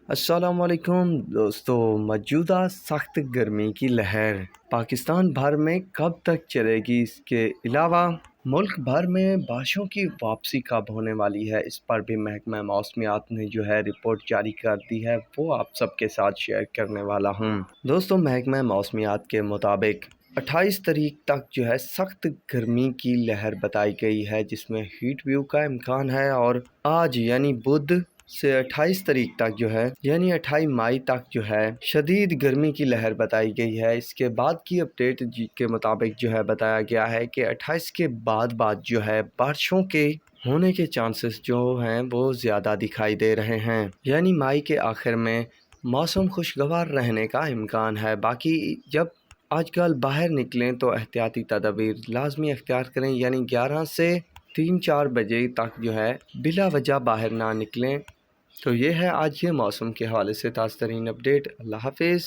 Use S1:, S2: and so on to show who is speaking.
S1: السلام علیکم دوستوں، موجودہ سخت گرمی کی لہر پاکستان بھر میں کب تک چلے گی؟ اس کے علاوہ ملک بھر میں بارشوں کی واپسی کب ہونے والی ہے، اس پر بھی محکمہ موسمیات نے رپورٹ جاری کر دی ہے، وہ آپ سب کے ساتھ شیئر کرنے والا ہوں۔ دوستوں، محکمہ موسمیات کے مطابق 28 تاریخ تک سخت گرمی کی لہر بتائی گئی ہے، جس میں ہیٹ ویو کا امکان ہے، اور آج یعنی بدھ سے 28 تاریخ تک یعنی 28 مئی تک شدید گرمی کی لہر بتائی گئی ہے۔ اس کے بعد کی اپڈیٹ کے مطابق بتایا گیا ہے کہ 28 کے بعد بارشوں کے ہونے کے چانسز وہ زیادہ دکھائی دے رہے ہیں، یعنی مئی کے آخر میں موسم خوشگوار رہنے کا امکان ہے۔ باقی جب آج کل باہر نکلیں تو احتیاطی تدابیر لازمی اختیار کریں، یعنی 11 سے 3-4 بجے تک بلا وجہ باہر نہ نکلیں۔ تو یہ ہے آج کے موسم کے حوالے سے تازہ ترین اپڈیٹ۔ اللہ حافظ۔